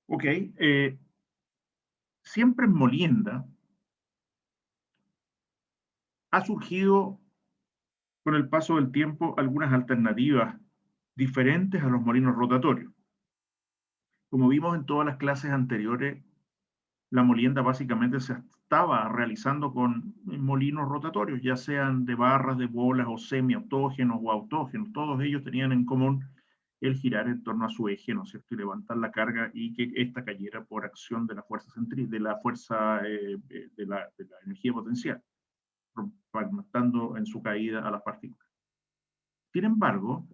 Ok, siempre en molienda ha surgido con el paso del tiempo algunas alternativas diferentes a los molinos rotatorios. Como vimos en todas las clases anteriores, la molienda básicamente se estaba realizando con molinos rotatorios, ya sean de barras, de bolas o semiautógenos o autógenos. Todos ellos tenían en común el girar en torno a su eje, ¿no es cierto? Y levantar la carga y que ésta cayera por acción de la fuerza de la fuerza de la energía potencial, fragmentando en su caída a las partículas. Sin embargo,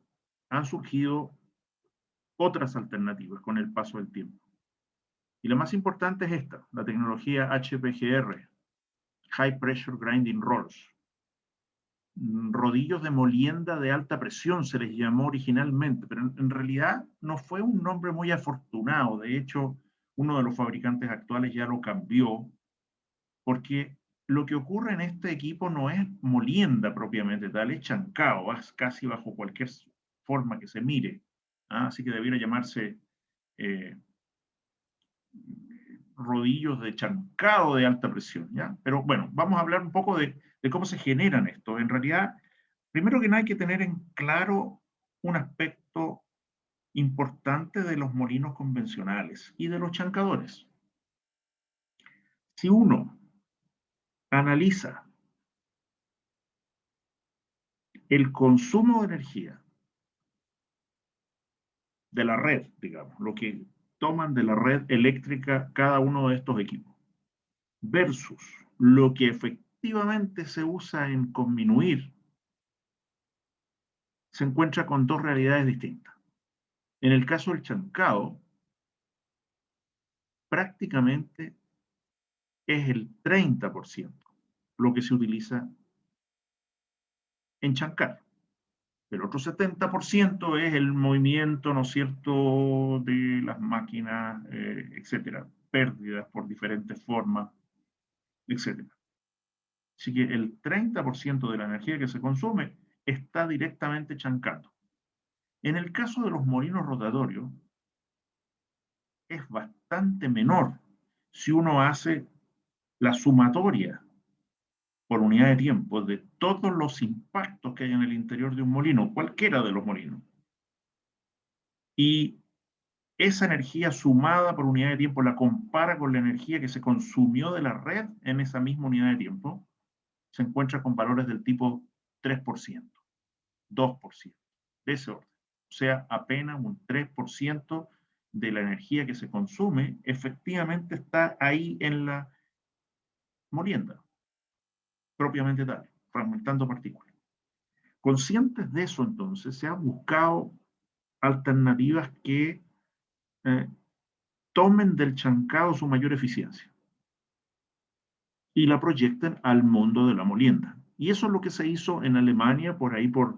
han surgido otras alternativas con el paso del tiempo. Y la más importante es esta, la tecnología HPGR, High Pressure Grinding Rolls. Rodillos de molienda de alta presión se les llamó originalmente, pero en realidad no fue un nombre muy afortunado. De hecho, uno de los fabricantes actuales ya lo cambió, porque lo que ocurre en este equipo no es molienda propiamente tal, es chancao, casi bajo cualquier forma que se mire. Así que debiera llamarse eh, rodillos de chancado de alta presión, ¿ya? Pero bueno, vamos a hablar un poco de cómo se generan estos. En realidad, primero que nada hay que tener en claro un aspecto importante de los molinos convencionales y de los chancadores. Si uno analiza el consumo de energía de la red, digamos, lo que toman de la red eléctrica cada uno de estos equipos, versus lo que efectivamente se usa en conminuir, se encuentra con dos realidades distintas. En el caso del chancado, prácticamente es el 30% lo que se utiliza en chancar. El otro 70% es el movimiento, ¿no es cierto?, de las máquinas, etcétera, pérdidas por diferentes formas, etcétera. Así que el 30% de la energía que se consume está directamente chancando. En el caso de los molinos rotatorios, es bastante menor si uno hace la sumatoria por unidad de tiempo de todos los impactos que hay en el interior de un molino, cualquiera de los molinos. Y esa energía sumada por unidad de tiempo la compara con la energía que se consumió de la red en esa misma unidad de tiempo, se encuentra con valores del tipo 3%, 2%, de ese orden. O sea, apenas un 3% de la energía que se consume efectivamente está ahí en la molienda, propiamente tal, fragmentando partículas. Conscientes de eso, entonces, se han buscado alternativas que eh, tomen del chancado su mayor eficiencia y la proyecten al mundo de la molienda. Y eso es lo que se hizo en Alemania por ahí por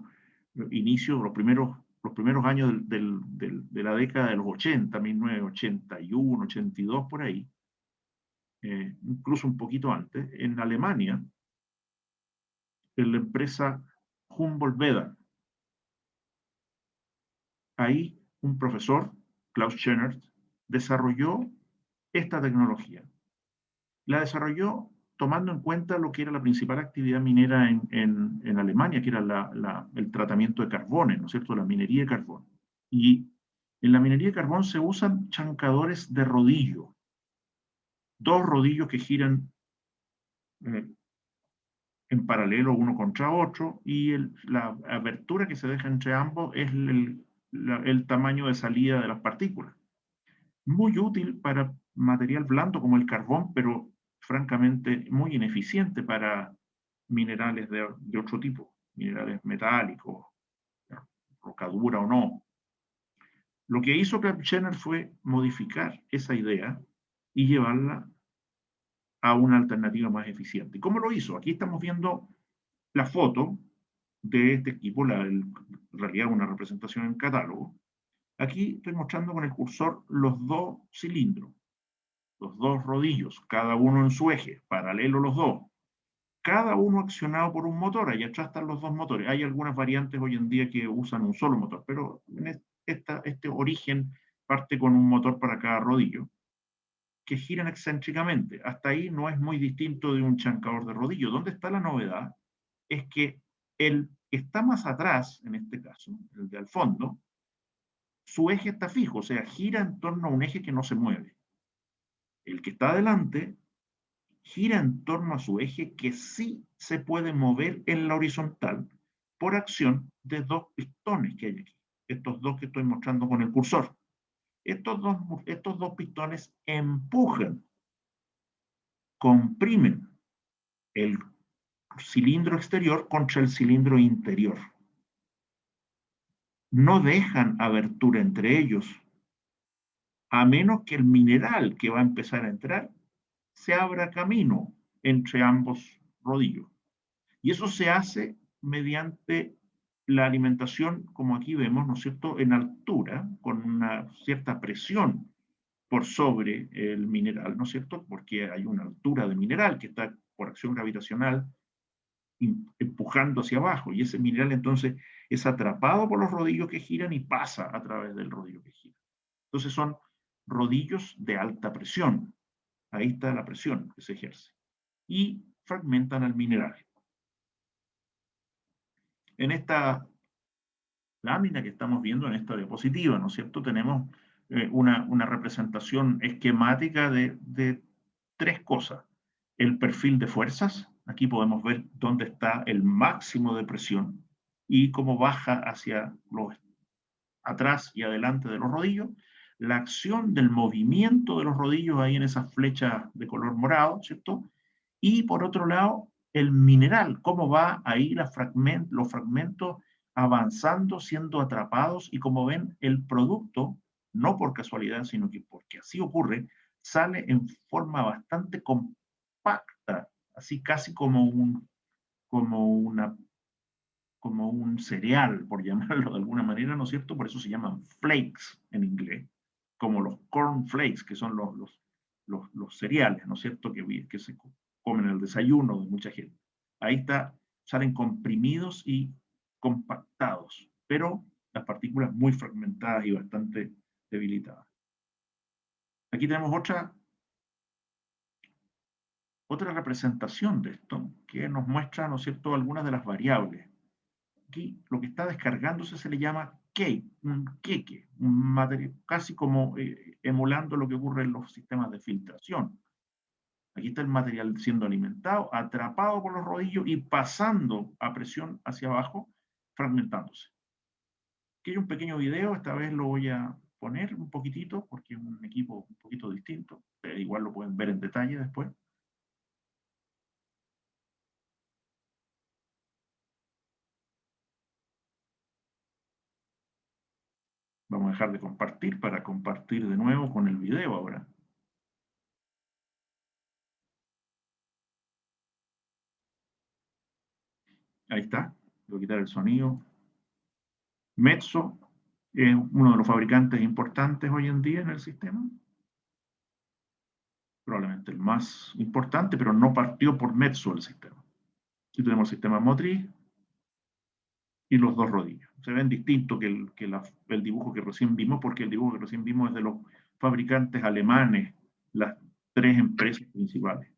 inicio, los primeros años de la década de los 80, 1981, 82, por ahí, incluso un poquito antes, en Alemania, en la empresa Humboldt-Beda. Ahí un profesor, Klaus Schennert, desarrolló esta tecnología. La desarrolló tomando en cuenta lo que era la principal actividad minera en Alemania, que era el tratamiento de carbones, ¿no es cierto?, la minería de carbón. Y en la minería de carbón se usan chancadores de rodillo, dos rodillos que giran eh, en paralelo uno contra otro, y la abertura que se deja entre ambos es el tamaño de salida de las partículas. Muy útil para material blando como el carbón, pero francamente muy ineficiente para minerales de otro tipo, minerales metálicos, rocadura o no. Lo que hizo Jenner fue modificar esa idea y llevarla a una alternativa más eficiente. ¿Cómo lo hizo? Aquí estamos viendo la foto de este equipo, en realidad una representación en catálogo. Aquí estoy mostrando con el cursor los dos cilindros, los dos rodillos, cada uno en su eje, paralelo los dos, cada uno accionado por un motor. Allá atrás están los dos motores. Hay algunas variantes hoy en día que usan un solo motor, pero en este origen parte con un motor para cada rodillo, que giran excéntricamente. Hasta ahí no es muy distinto de un chancador de rodillo. ¿Dónde está la novedad? Es que el que está más atrás, en este caso, el de al fondo, su eje está fijo, o sea, gira en torno a un eje que no se mueve. El que está adelante gira en torno a su eje que sí se puede mover en la horizontal por acción de dos pistones que hay aquí. Estos dos que estoy mostrando con el cursor. Estos dos pistones empujan, comprimen el cilindro exterior contra el cilindro interior. No dejan abertura entre ellos, a menos que el mineral que va a empezar a entrar se abra camino entre ambos rodillos. Y eso se hace mediante la alimentación, como aquí vemos, ¿no es cierto?, en altura, con una cierta presión por sobre el mineral, ¿no es cierto?, porque hay una altura de mineral que está por acción gravitacional empujando hacia abajo, y ese mineral entonces es atrapado por los rodillos que giran y pasa a través del rodillo que gira. Entonces son rodillos de alta presión. Ahí está la presión que se ejerce. Y fragmentan al mineral. En esta lámina que estamos viendo, en esta diapositiva, ¿no es cierto?, tenemos una representación esquemática de tres cosas. El perfil de fuerzas, aquí podemos ver dónde está el máximo de presión y cómo baja hacia los atrás y adelante de los rodillos, la acción del movimiento de los rodillos ahí en esas flechas de color morado, ¿cierto? Y por otro lado, el mineral, cómo va ahí los fragmentos avanzando, siendo atrapados, y como ven, el producto, no por casualidad, sino que porque así ocurre, sale en forma bastante compacta, así casi como una como un cereal, por llamarlo de alguna manera, ¿no es cierto? Por eso se llaman flakes en inglés, como los corn flakes, que son los cereales, ¿no es cierto? Que se comen en el desayuno de mucha gente. Ahí está, salen comprimidos y compactados, pero las partículas muy fragmentadas y bastante debilitadas. Aquí tenemos otra representación de esto, que nos muestra, ¿no es cierto?, algunas de las variables. Aquí lo que está descargándose se le llama cake, un queque, un material casi como emulando lo que ocurre en los sistemas de filtración. Aquí está el material siendo alimentado, atrapado por los rodillos y pasando a presión hacia abajo, fragmentándose. Aquí hay un pequeño video, esta vez lo voy a poner un poquitito porque es un equipo un poquito distinto, pero igual lo pueden ver en detalle después. Vamos a dejar de compartir para compartir de nuevo con el video ahora. Ahí está, voy a quitar el sonido. Metso es uno de los fabricantes importantes hoy en día en el sistema, probablemente el más importante, pero no partió por Metso el sistema. Aquí tenemos el sistema motriz y los dos rodillos. Se ven distintos que el dibujo que recién vimos, porque el dibujo que recién vimos es de los fabricantes alemanes, las tres empresas principales.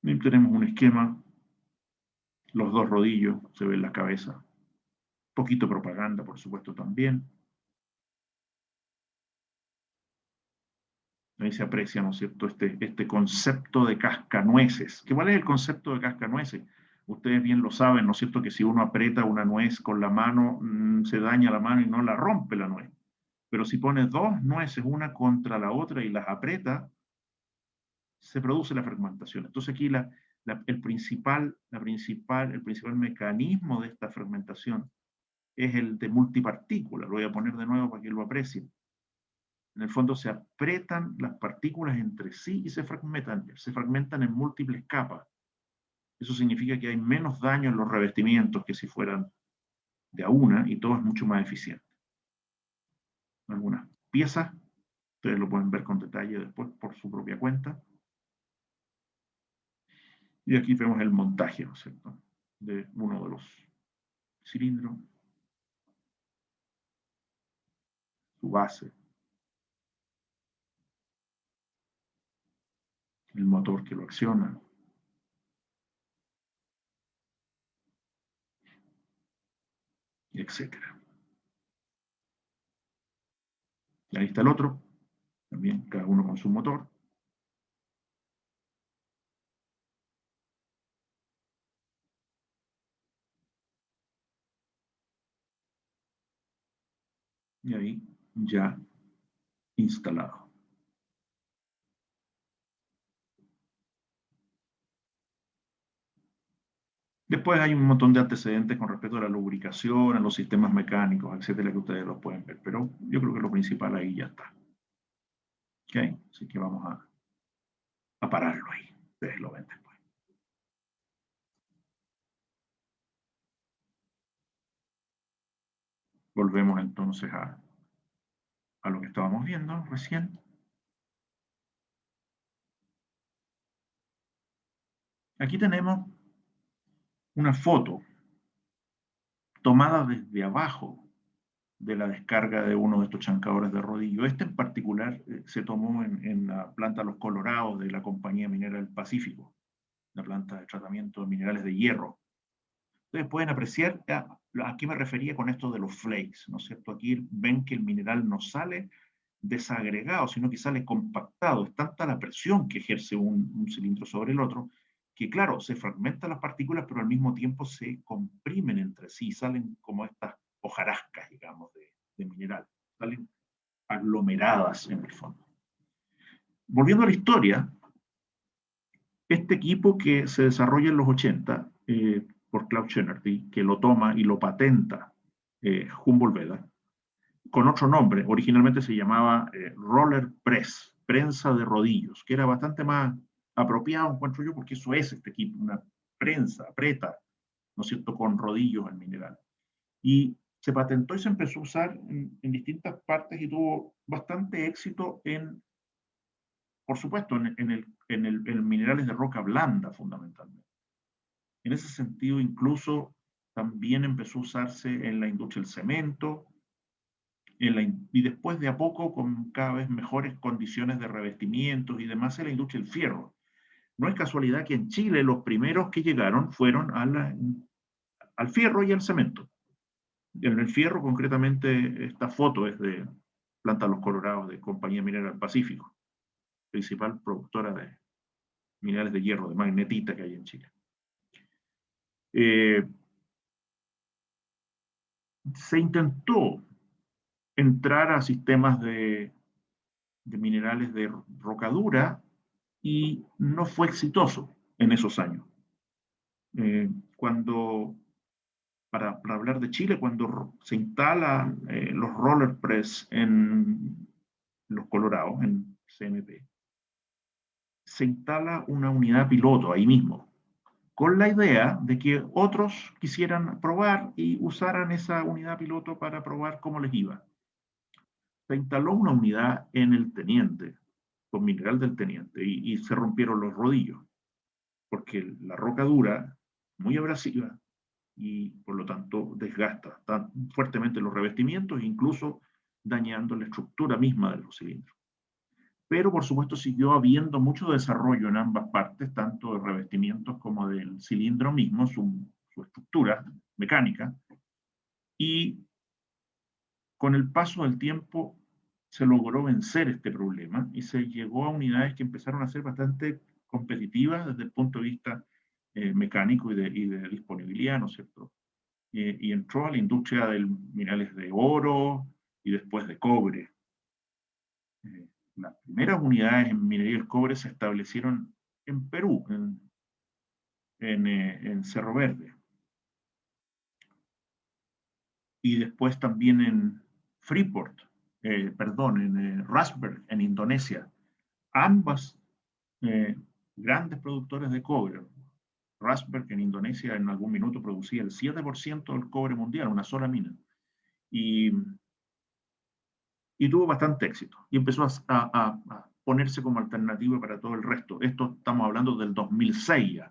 Y tenemos un esquema, los dos rodillos, se ve en la cabeza. Poquito propaganda, por supuesto, también. Ahí se aprecia, ¿no es cierto?, este concepto de cascanueces. ¿Cuál es el concepto de cascanueces? Ustedes bien lo saben, ¿no es cierto?, que si uno aprieta una nuez con la mano, se daña la mano y no la rompe la nuez. Pero si pone dos nueces una contra la otra y las aprieta, se produce la fragmentación. Entonces aquí el principal mecanismo de esta fragmentación es el de multipartícula. Lo voy a poner de nuevo para que lo aprecien. En el fondo se apretan las partículas entre sí y se fragmentan en múltiples capas. Eso significa que hay menos daño en los revestimientos que si fueran de a una, y todo es mucho más eficiente. Algunas piezas, ustedes lo pueden ver con detalle después por su propia cuenta. Y aquí vemos el montaje, ¿no es cierto?, de uno de los cilindro, su base, el motor que lo acciona, etcétera. Y ahí está el otro, también cada uno con su motor. Y ahí ya instalado. Después hay un montón de antecedentes con respecto a la lubricación, a los sistemas mecánicos, etcétera, que ustedes los pueden ver. Pero yo creo que lo principal ahí ya está. ¿Ok? Así que vamos a pararlo ahí. Ustedes lo ven después. Volvemos entonces a lo que estábamos viendo recién. Aquí tenemos una foto tomada desde abajo de la descarga de uno de estos chancadores de rodillo. Este en particular se tomó en la planta Los Colorados de la Compañía Minera del Pacífico, la planta de tratamiento de minerales de hierro. Ustedes pueden apreciar a qué me refería con esto de los flakes, ¿no es cierto? Aquí ven que el mineral no sale desagregado, sino que sale compactado. Es tanta la presión que ejerce un cilindro sobre el otro, que claro, se fragmentan las partículas, pero al mismo tiempo se comprimen entre sí, salen como estas hojarascas, digamos, de mineral. Salen aglomeradas en el fondo. Volviendo a la historia, este equipo que se desarrolla en los 80 por Klaus Schenerty, que lo toma y lo patenta Humboldt-Bella, con otro nombre, originalmente se llamaba roller press, prensa de rodillos, que era bastante más apropiado, encuentro yo, porque eso es este equipo, una prensa, aprieta, ¿no es cierto?, con rodillos el mineral. Y se patentó y se empezó a usar en distintas partes y tuvo bastante éxito por supuesto, en minerales de roca blanda, fundamentalmente. En ese sentido, incluso también empezó a usarse en la industria del cemento, y después de a poco con cada vez mejores condiciones de revestimientos y demás en la industria del fierro. No es casualidad que en Chile los primeros que llegaron fueron al fierro y al cemento. En el fierro, concretamente, esta foto es de Planta Los Colorados, de Compañía Minera del Pacífico, principal productora de minerales de hierro, de magnetita que hay en Chile. Se intentó entrar a sistemas de minerales de rocadura y no fue exitoso en esos años. Para hablar de Chile, cuando se instalan los roller press en Los Colorados, en CMP, se instala una unidad piloto ahí mismo, con la idea de que otros quisieran probar y usaran esa unidad piloto para probar cómo les iba. Se instaló una unidad en el Teniente, con mineral del Teniente, y se rompieron los rodillos, porque la roca dura, muy abrasiva, y por lo tanto desgasta tan fuertemente los revestimientos, incluso dañando la estructura misma de los cilindros. Pero por supuesto siguió habiendo mucho desarrollo en ambas partes, tanto de revestimientos como del cilindro mismo, su estructura mecánica, y con el paso del tiempo se logró vencer este problema y se llegó a unidades que empezaron a ser bastante competitivas desde el punto de vista mecánico y de disponibilidad, ¿no es cierto? Y entró a la industria de minerales de oro y después de cobre. Las primeras unidades en minería del cobre se establecieron en Perú, en Cerro Verde. Y después también en Freeport, en Rustberg, en Indonesia. Ambas grandes productores de cobre. Rustberg en Indonesia en algún minuto producía el 7% del cobre mundial, una sola mina. Y tuvo bastante éxito. Y empezó a ponerse como alternativa para todo el resto. Esto estamos hablando del 2006 ya.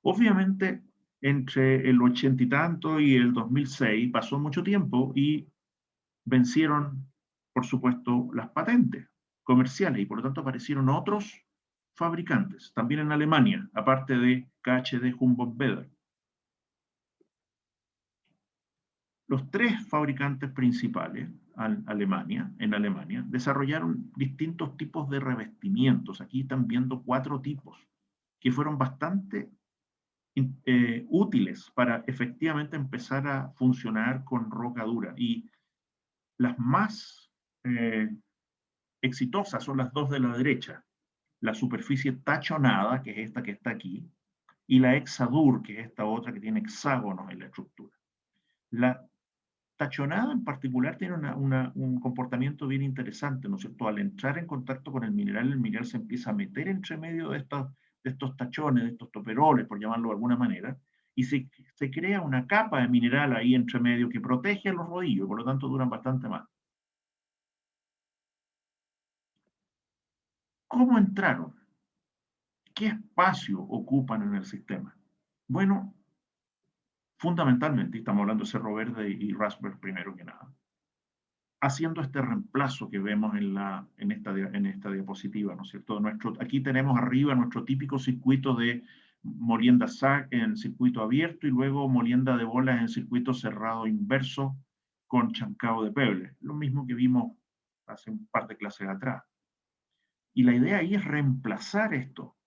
Obviamente, entre el 80 y tanto y el 2006 pasó mucho tiempo y vencieron, por supuesto, las patentes comerciales y por lo tanto aparecieron otros fabricantes, también en Alemania, aparte de KHD Humboldt Beder. Los tres fabricantes principales en Alemania, desarrollaron distintos tipos de revestimientos. Aquí están viendo 4 tipos que fueron bastante útiles para efectivamente empezar a funcionar con roca dura. Y las más exitosas son las dos de la derecha. La superficie tachonada, que es esta que está aquí, y la hexadur, que es esta otra que tiene hexágonos en la estructura. La tachonada en particular tiene un comportamiento bien interesante, ¿no es cierto? Al entrar en contacto con el mineral se empieza a meter entre medio de estos tachones, de estos toperoles, por llamarlo de alguna manera, y se crea una capa de mineral ahí entre medio que protege a los rodillos, por lo tanto duran bastante más. ¿Cómo entraron? ¿Qué espacio ocupan en el sistema? Bueno, fundamentalmente, estamos hablando de Cerro Verde y Raspberry primero que nada, haciendo este reemplazo que vemos en esta diapositiva, ¿no es cierto? Aquí tenemos arriba nuestro típico circuito de molienda SAG en circuito abierto y luego molienda de bolas en circuito cerrado inverso con chancado de Peble, lo mismo que vimos hace un par de clases atrás. Y la idea ahí es reemplazar esto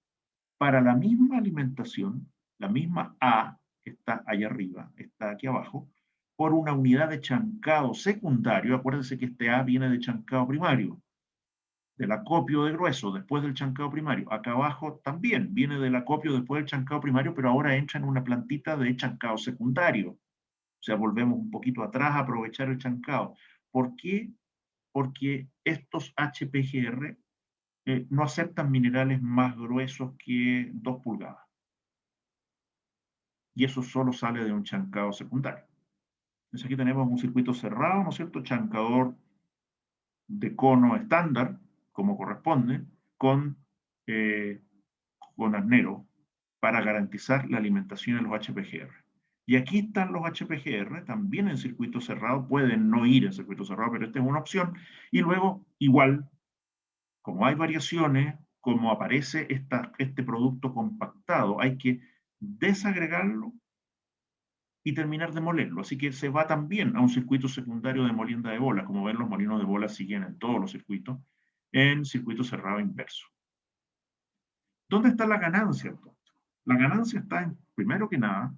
para la misma alimentación, la misma A que está allá arriba, está aquí abajo, por una unidad de chancado secundario. Acuérdense que este A viene de chancado primario, del acopio de grueso después del chancado primario. Acá abajo también viene del acopio después del chancado primario, pero ahora entra en una plantita de chancado secundario. O sea, volvemos un poquito atrás a aprovechar el chancado. ¿Por qué? Porque estos HPGR no aceptan minerales más gruesos que 2 pulgadas. Y eso solo sale de un chancado secundario. Entonces aquí tenemos un circuito cerrado, ¿no es cierto? Chancador de cono estándar, como corresponde, eh, con arnero, para garantizar la alimentación de los HPGR. Y aquí están los HPGR, también en circuito cerrado, pueden no ir en circuito cerrado, pero esta es una opción. Y luego, igual, como hay variaciones, como aparece este producto compactado, hay que desagregarlo y terminar de molerlo. Así que se va también a un circuito secundario de molienda de bola. Como ven, los molinos de bola siguen en todos los circuitos, en circuito cerrado inverso. ¿Dónde está la ganancia entonces? La ganancia está en, primero que nada,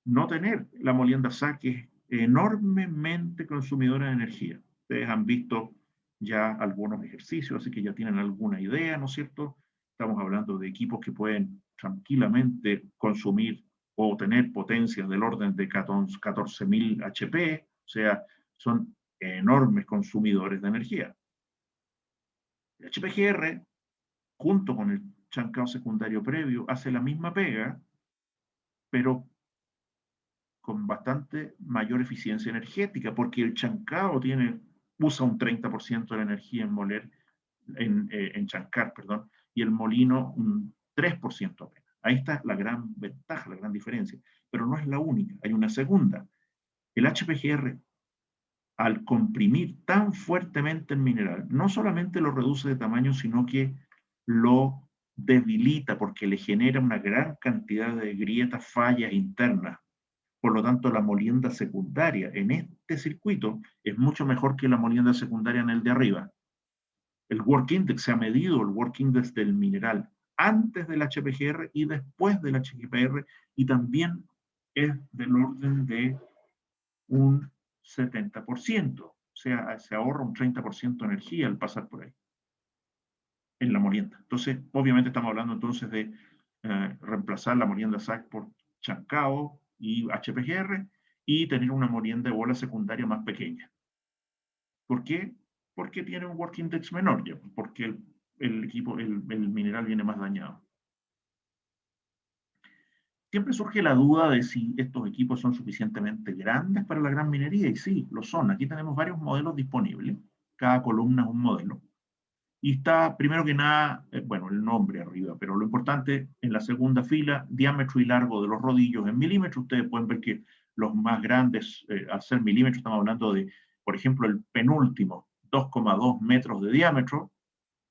no tener la molienda SAC, que es enormemente consumidora de energía. Ustedes han visto ya algunos ejercicios, así que ya tienen alguna idea, ¿no es cierto? Estamos hablando de equipos que pueden tranquilamente consumir o tener potencias del orden de 14.000 HP, o sea, son enormes consumidores de energía. El HPGR, junto con el chancado secundario previo, hace la misma pega, pero con bastante mayor eficiencia energética, porque el chancado usa un 30% de la energía en moler, en chancar, perdón, y el molino un 3% apenas. Ahí está la gran ventaja, la gran diferencia. Pero no es la única, hay una segunda. El HPGR, al comprimir tan fuertemente el mineral, no solamente lo reduce de tamaño, sino que lo debilita porque le genera una gran cantidad de grietas, fallas internas. Por lo tanto, la molienda secundaria en este circuito es mucho mejor que la molienda secundaria en el de arriba. El work index se ha medido, el work index del mineral antes del HPGR y después del HPGR, y también es del orden de un 70%. O sea, se ahorra un 30% de energía al pasar por ahí, en la molienda. Entonces, obviamente estamos hablando entonces de reemplazar la molienda SAC por chancao y HPGR y tener una molienda de bola secundaria más pequeña. ¿Por qué? Porque tiene un work index menor, ya, porque el mineral viene más dañado. Siempre surge la duda de si estos equipos son suficientemente grandes para la gran minería, y sí, lo son. Aquí tenemos varios modelos disponibles, cada columna es un modelo. y está, primero que nada, bueno, el nombre arriba, pero lo importante, en la segunda fila, diámetro y largo de los rodillos en milímetros. Ustedes pueden ver que los más grandes, al ser milímetros, estamos hablando de, por ejemplo, el penúltimo, 2,2 metros de diámetro,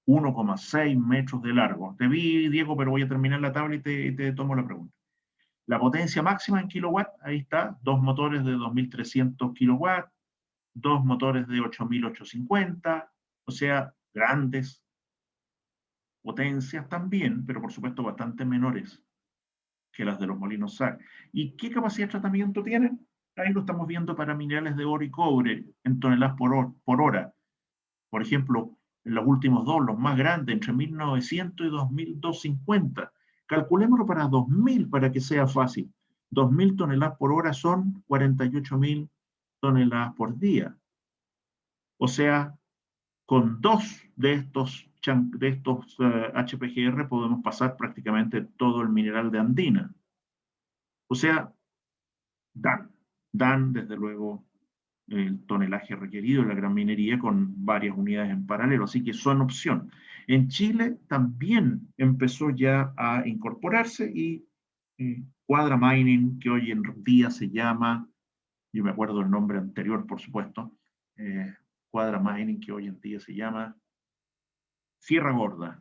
1,6 metros de largo. Te vi, Diego, pero voy a terminar la tabla y te tomo la pregunta. La potencia máxima en kilowatt, ahí está, dos motores de 2.300 kilowatts, dos motores de 8.850, o sea, grandes potencias también, pero por supuesto bastante menores que las de los molinos SAC. ¿Y qué capacidad de tratamiento tienen? Ahí lo estamos viendo para minerales de oro y cobre en toneladas por hora. Por ejemplo, en los últimos dos, los más grandes, entre 1900 y 2250. Calculémoslo para 2000 para que sea fácil. 2000 toneladas por hora son 48.000 toneladas por día. O sea, con dos de estos HPGR podemos pasar prácticamente todo el mineral de andina. O sea, dan desde luego el tonelaje requerido de la gran minería con varias unidades en paralelo, así que son opción. En Chile también empezó ya a incorporarse y Quadra Mining, que hoy en día se llama, yo me acuerdo el nombre anterior, por supuesto, Quadra Mining, que hoy en día se llama Sierra Gorda,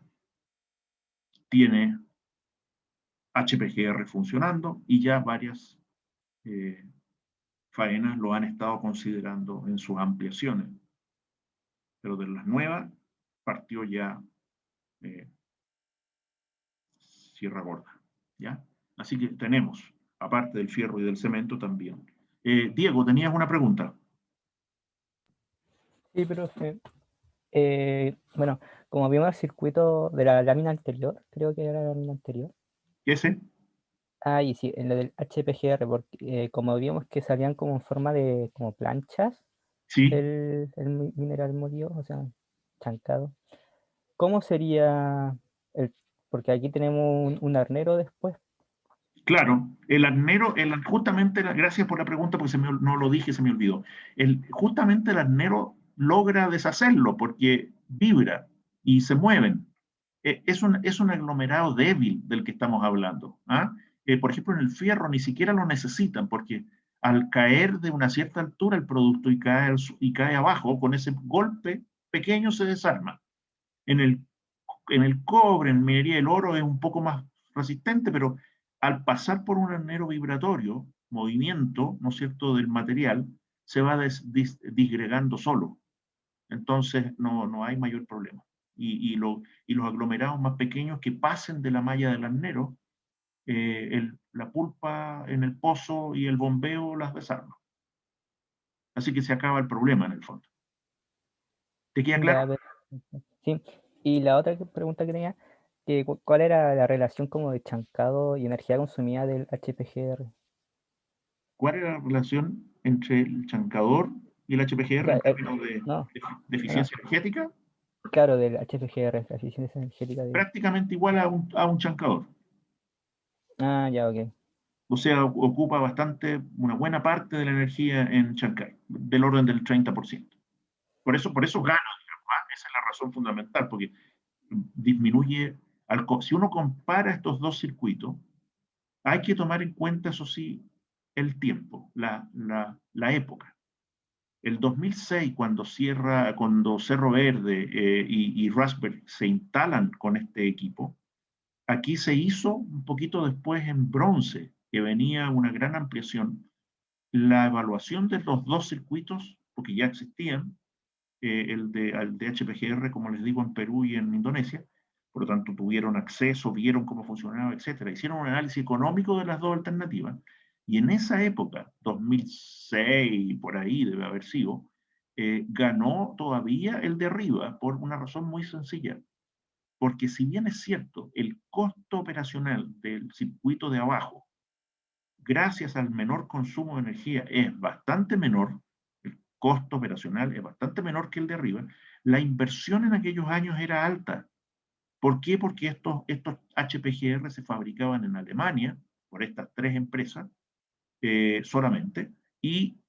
tiene HPGR funcionando y ya varias faenas lo han estado considerando en sus ampliaciones. Pero de las nuevas partió ya eh, Sierra Gorda, ¿ya? Así que tenemos, aparte del fierro y del cemento también. Diego, ¿tenías una pregunta? Sí, profe. Bueno, como vimos el circuito de la lámina anterior, creo que era la lámina anterior. ¿Ese? Ah, y sí, en la del HPGR, porque como vimos que salían como en forma de como planchas, Sí, el mineral molido, o sea, chancado. ¿Cómo sería el, porque aquí tenemos un arnero después? claro. El arnero, justamente, gracias por la pregunta porque no lo dije, se me olvidó. Justamente el arnero logra deshacerlo porque vibra y se mueven. Es un aglomerado débil del que estamos hablando. ¿Ah? Por ejemplo, en el fierro ni siquiera lo necesitan porque al caer de una cierta altura el producto y cae abajo, con ese golpe pequeño se desarma. En el, en el cobre, en minería, el oro es un poco más resistente, pero al pasar por un arnero vibratorio, movimiento, ¿no es cierto?, del material, se va disgregando solo. Entonces no hay mayor problema. Y los aglomerados más pequeños que pasen de la malla del arnero, la pulpa en el pozo y el bombeo las desarma. Así que se acaba el problema en el fondo. ¿Te queda claro? Ya, perfecto. Sí. Y la otra pregunta que tenía, que ¿cuál era la relación como de chancado y energía consumida del HPGR? ¿Cuál era la relación entre el chancador y el HPGR en términos No, de no, eficiencia energética? claro, del HPGR, la eficiencia energética de... Prácticamente igual a un chancador. Ah, ya, ok. O sea, ocupa una buena parte de la energía en chancar, del orden del 30%. Por eso gana, digamos, ¿ah? Esa es la razón fundamental, porque disminuye, si uno compara estos dos circuitos, hay que tomar en cuenta, eso sí, el tiempo, la época. El 2006, cuando Cerro Verde y Raspberry se instalan con este equipo, aquí se hizo un poquito después en bronce, que venía una gran ampliación, la evaluación de los dos circuitos, porque ya existían, el de HPGR, como les digo, en Perú y en Indonesia, por lo tanto tuvieron acceso, vieron cómo funcionaba, etcétera. Hicieron un análisis económico de las dos alternativas y en esa época, 2006, por ahí debe haber sido, ganó todavía el de arriba por una razón muy sencilla. Porque si bien es cierto, el costo operacional del circuito de abajo, gracias al menor consumo de energía, es bastante menor, el costo operacional es bastante menor que el de arriba, la inversión en aquellos años era alta. ¿Por qué? Porque estos HPGR se fabricaban en Alemania por estas tres empresas solamente y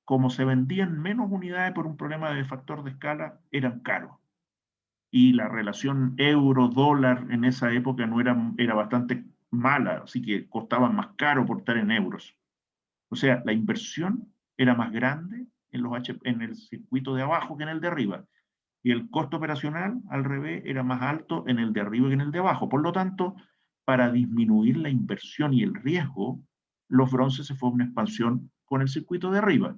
como se vendían menos unidades por un problema de factor de escala, eran caros. y la relación euro-dólar en esa época no era bastante mala, así que costaba más caro por estar en euros. O sea, la inversión era más grande en el circuito de abajo que en el de arriba. Y el costo operacional, al revés, era más alto en el de arriba que en el de abajo. Por lo tanto, para disminuir la inversión y el riesgo, los bronces se fue a una expansión con el circuito de arriba.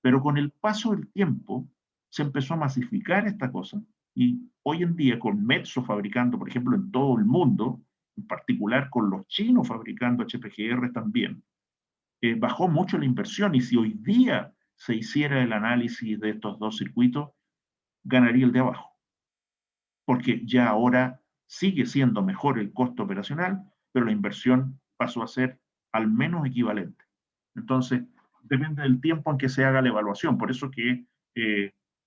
Pero con el paso del tiempo, se empezó a masificar esta cosa y hoy en día con Metso fabricando, por ejemplo, en todo el mundo, en particular con los chinos fabricando HPGR también, bajó mucho la inversión y si hoy día se hiciera el análisis de estos dos circuitos, ganaría el de abajo, porque ya ahora sigue siendo mejor el costo operacional, pero la inversión pasó a ser al menos equivalente. Entonces, depende del tiempo en que se haga la evaluación, por eso que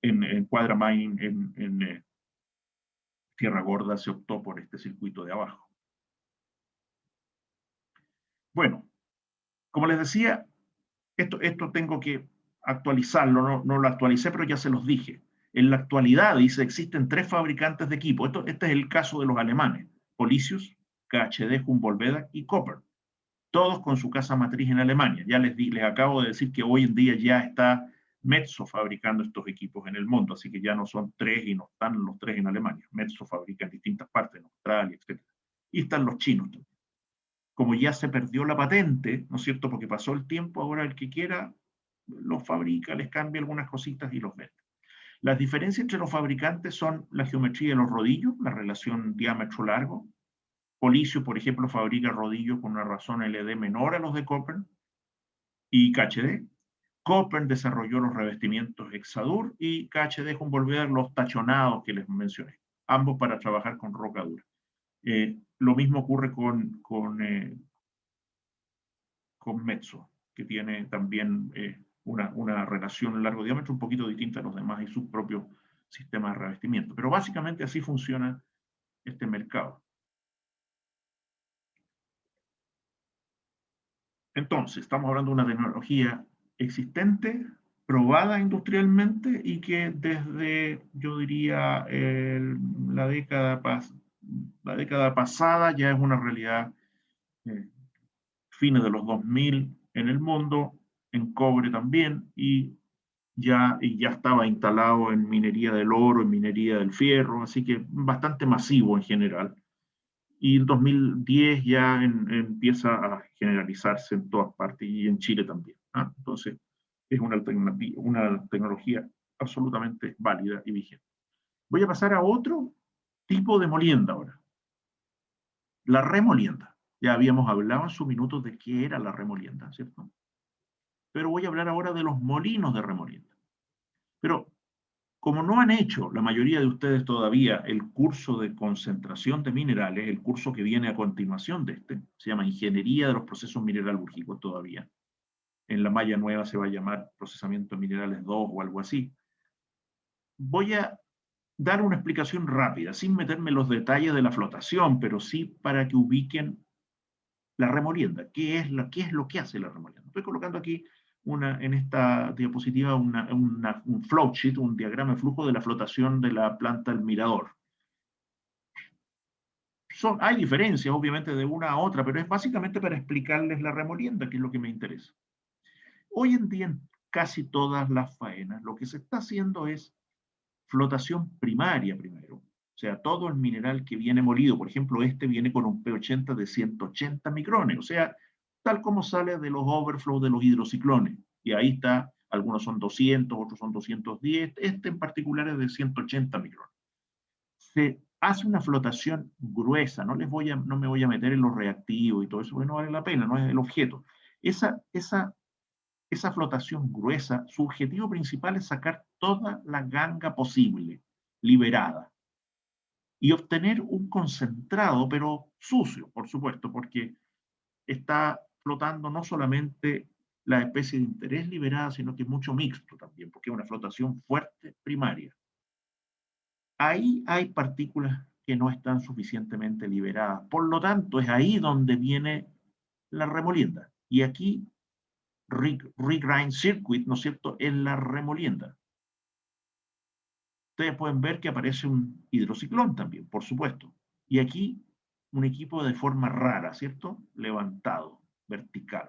en Quadramine, en Tierra Gorda, se optó por este circuito de abajo. Bueno, como les decía, esto tengo que actualizarlo, no lo actualicé, pero ya se los dije. En la actualidad, dice, existen 3 fabricantes de equipo. Este es el caso de los alemanes, Policius, KHD, Humboldt y Koppern, todos con su casa matriz en Alemania. Ya les acabo de decir que hoy en día ya está Metso fabricando estos equipos en el mundo, así que ya no son 3 y no están los 3 en Alemania. Metso fabrica en distintas partes, en Australia, etc. Y están los chinos también. Como ya se perdió la patente, ¿no es cierto? Porque pasó el tiempo, ahora el que quiera los fabrica, les cambia algunas cositas y los vende. Las diferencias entre los fabricantes son la geometría de los rodillos, la relación diámetro-largo. Policio, por ejemplo, fabrica rodillos con una razón LD menor a los de Koppern y KHD. Koppern desarrolló los revestimientos Hexadur y KHD Humboldt los tachonados que les mencioné, ambos para trabajar con roca dura. Lo mismo ocurre con Metso, que tiene también una relación largo diámetro un poquito distinta a los demás y su propio sistema de revestimiento. Pero básicamente así funciona este mercado. Entonces, estamos hablando de una tecnología existente, probada industrialmente y que desde, yo diría, la década pasada ya es una realidad, fines de los 2000 en el mundo, en cobre también, y ya estaba instalado en minería del oro, en minería del fierro, así que bastante masivo en general. Y en 2010 ya empieza a generalizarse en todas partes y en Chile también. ¿Ah? Entonces, es una tecnología absolutamente válida y vigente. Voy a pasar a otro tipo de molienda ahora. La remolienda. Ya habíamos hablado en su minuto de qué era la remolienda, ¿cierto? Pero voy a hablar ahora de los molinos de remolienda. Pero como no han hecho la mayoría de ustedes todavía el curso de concentración de minerales, el curso que viene a continuación de este, se llama Ingeniería de los Procesos Mineralúrgicos todavía. En la malla nueva se va a llamar Procesamiento de Minerales 2 o algo así. Voy a dar una explicación rápida, sin meterme en los detalles de la flotación, pero sí para que ubiquen la remolienda. ¿Qué es lo que hace la remolienda? Estoy colocando aquí en esta diapositiva un flow sheet, un diagrama de flujo de la flotación de la planta del Mirador. Hay diferencias, obviamente, de una a otra, pero es básicamente para explicarles la remolienda, que es lo que me interesa. Hoy en día, en casi todas las faenas, lo que se está haciendo es flotación primaria primero. O sea, todo el mineral que viene molido, por ejemplo, este viene con un P80 de 180 micrones, o sea, tal como sale de los overflows de los hidrociclones. Y ahí está, algunos son 200, otros son 210, este en particular es de 180 micrones. Se hace una flotación gruesa, no me voy a meter en los reactivos y todo eso, porque no vale la pena, no es el objeto. Esa flotación gruesa, su objetivo principal es sacar toda la ganga posible, liberada, y obtener un concentrado, pero sucio, por supuesto, porque está flotando no solamente la especie de interés liberada, sino que es mucho mixto también, porque es una flotación fuerte primaria. Ahí hay partículas que no están suficientemente liberadas. Por lo tanto, es ahí donde viene la remolienda. Y aquí, regrind circuit, ¿no es cierto?, es la remolienda. ustedes pueden ver que aparece un hidrociclón también, por supuesto. Y aquí un equipo de forma rara, ¿cierto? Levantado, vertical.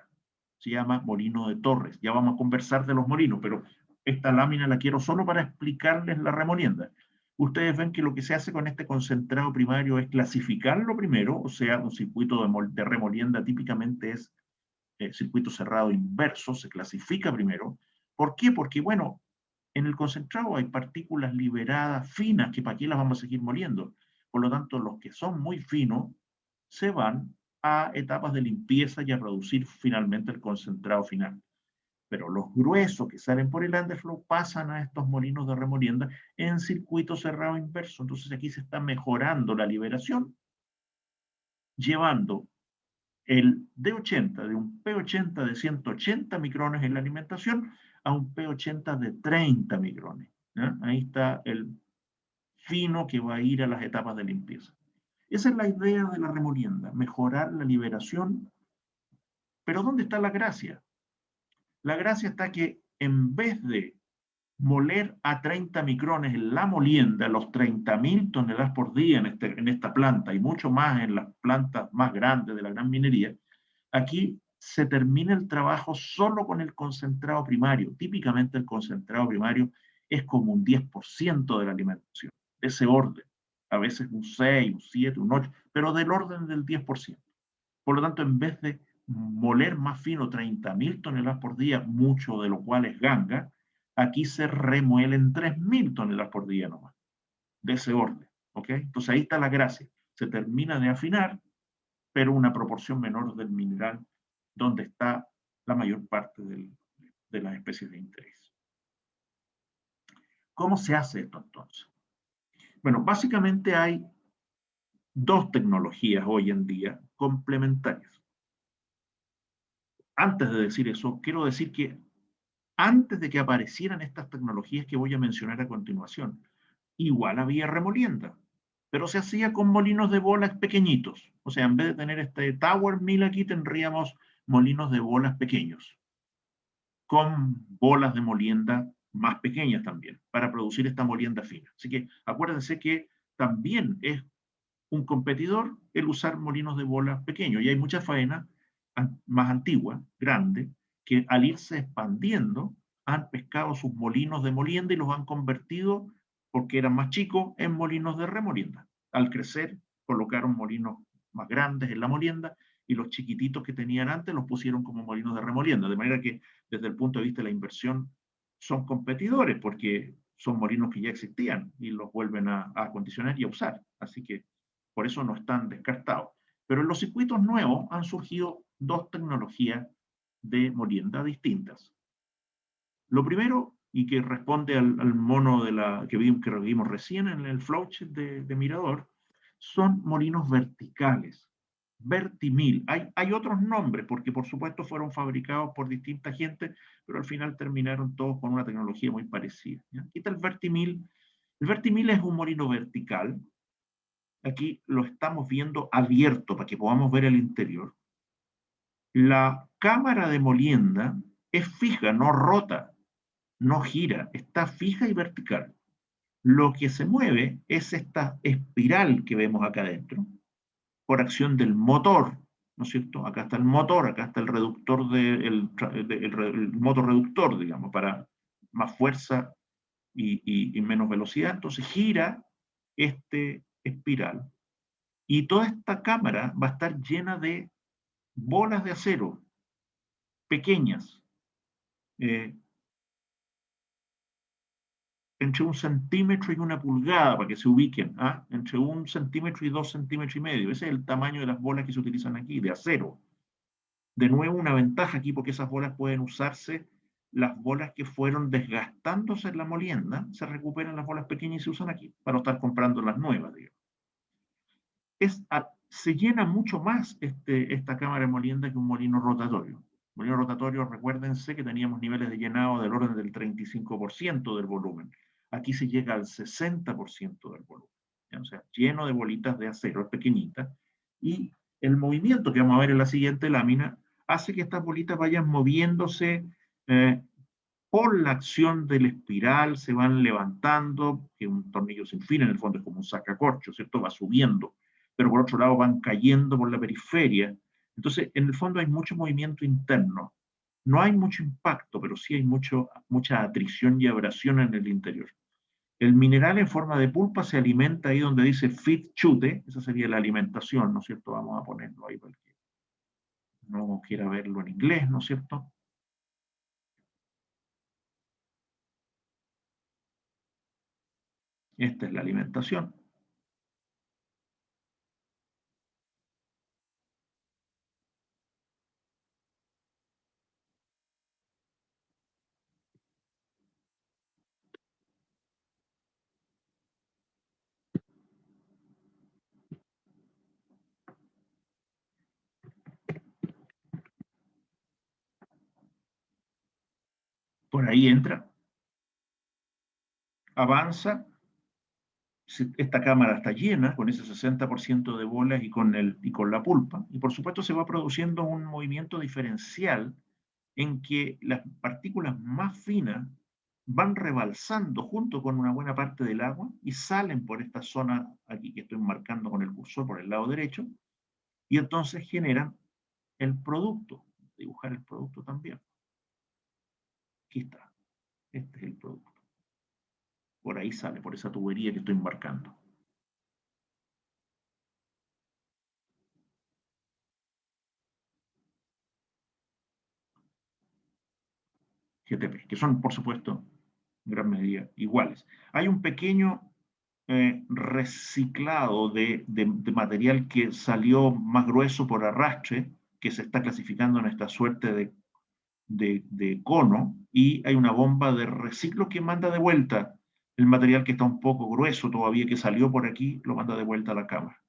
Se llama molino de Torres. Ya vamos a conversar de los molinos, pero esta lámina la quiero solo para explicarles la remolienda. Ustedes ven que lo que se hace con este concentrado primario es clasificarlo primero, o sea, un circuito de remolienda típicamente es circuito cerrado inverso, se clasifica primero. ¿Por qué? Porque, bueno, en el concentrado hay partículas liberadas finas que para qué las vamos a seguir moliendo. Por lo tanto, los que son muy finos se van a etapas de limpieza y a producir finalmente el concentrado final. Pero los gruesos que salen por el underflow pasan a estos molinos de remolienda en circuito cerrado inverso. Entonces aquí se está mejorando la liberación, llevando el D80 de un P80 de 180 micrones en la alimentación a un P80 de 30 micrones. ¿Ya? Ahí está el fino que va a ir a las etapas de limpieza. Esa es la idea de la remolienda, mejorar la liberación. Pero ¿dónde está la gracia? La gracia está que en vez de moler a 30 micrones en la molienda, los 30.000 toneladas por día en esta planta y mucho más en las plantas más grandes de la gran minería, aquí se termina el trabajo solo con el concentrado primario. Típicamente el concentrado primario es como un 10% de la alimentación, de ese orden. A veces un 6, un 7, un 8, pero del orden del 10%. Por lo tanto, en vez de moler más fino 30.000 toneladas por día, mucho de lo cual es ganga, aquí se remuelen 3.000 toneladas por día nomás, de ese orden. ¿Ok? Entonces ahí está la gracia. Se termina de afinar, pero una proporción menor del mineral donde está la mayor parte de las especies de interés. ¿Cómo se hace esto entonces? Bueno, básicamente hay dos tecnologías hoy en día complementarias. Antes de decir eso, quiero decir que antes de que aparecieran estas tecnologías que voy a mencionar a continuación, igual había remolienda, pero se hacía con molinos de bolas pequeñitos. O sea, en vez de tener este tower mill aquí, tendríamos molinos de bolas pequeños, con bolas de molienda más pequeñas también, para producir esta molienda fina. Así que acuérdense que también es un competidor el usar molinos de bolas pequeños. Y hay mucha faena más antigua, grande, que al irse expandiendo han pescado sus molinos de molienda y los han convertido, porque eran más chicos, en molinos de remolienda. Al crecer, colocaron molinos más grandes en la molienda y los chiquititos que tenían antes los pusieron como molinos de remolienda. De manera que desde el punto de vista de la inversión son competidores porque son molinos que ya existían y los vuelven a acondicionar y a usar. Así que por eso no están descartados. Pero en los circuitos nuevos han surgido dos tecnologías de molienda distintas. Lo primero, y que responde al mono que vimos recién en el flowchart de Mirador, son molinos verticales, Vertimil. Hay otros nombres, porque por supuesto fueron fabricados por distinta gente, pero al final terminaron todos con una tecnología muy parecida. ¿Ya? Aquí está el Vertimil. El Vertimil es un molino vertical. Aquí lo estamos viendo abierto para que podamos ver el interior. La cámara de molienda es fija, no rota, no gira, está fija y vertical. Lo que se mueve es esta espiral que vemos acá adentro, por acción del motor, ¿no es cierto? Acá está el motor, acá está el reductor, el motor reductor, digamos, para más fuerza y menos velocidad. Entonces gira este espiral y toda esta cámara va a estar llena de bolas de acero pequeñas, eh, entre 1 centímetro y 1 pulgada, para que se ubiquen, ¿ah? Entre 1 centímetro y 2,5 centímetros. Ese es el tamaño de las bolas que se utilizan aquí, de acero. De nuevo, una ventaja aquí, porque esas bolas pueden usarse, las bolas que fueron desgastándose en la molienda, se recuperan las bolas pequeñas y se usan aquí, para no estar comprando las nuevas, digamos. Se llena mucho más esta cámara de molienda que un molino rotatorio. Molino rotatorio, recuérdense que teníamos niveles de llenado del orden del 35% del volumen. Aquí se llega al 60% del volumen. O sea, lleno de bolitas de acero, es pequeñita. Y el movimiento que vamos a ver en la siguiente lámina hace que estas bolitas vayan moviéndose por la acción del espiral se van levantando, que un tornillo sin fin en el fondo es como un sacacorcho, ¿cierto? Va subiendo, pero por otro lado van cayendo por la periferia. Entonces, en el fondo hay mucho movimiento interno. No hay mucho impacto, pero sí hay mucha atrición y abrasión en el interior. El mineral en forma de pulpa se alimenta ahí donde dice feed chute, esa sería la alimentación, ¿no es cierto? Vamos a ponerlo ahí para el que no quiera verlo en inglés, ¿no es cierto? Esta es la alimentación. Por ahí entra, avanza, esta cámara está llena con ese 60% de bolas y con la pulpa, y por supuesto se va produciendo un movimiento diferencial en que las partículas más finas van rebalsando junto con una buena parte del agua y salen por esta zona aquí que estoy marcando con el cursor por el lado derecho, y entonces generan el producto. Dibujar el producto también. Aquí está. Este es el producto. Por ahí sale, por esa tubería que estoy marcando. GTP, que son, por supuesto, en gran medida iguales. Hay un pequeño reciclado de material que salió más grueso por arrastre, que se está clasificando en esta suerte de cono, y hay una bomba de reciclo que manda de vuelta el material que está un poco grueso todavía, que salió por aquí, lo manda de vuelta a la cámara.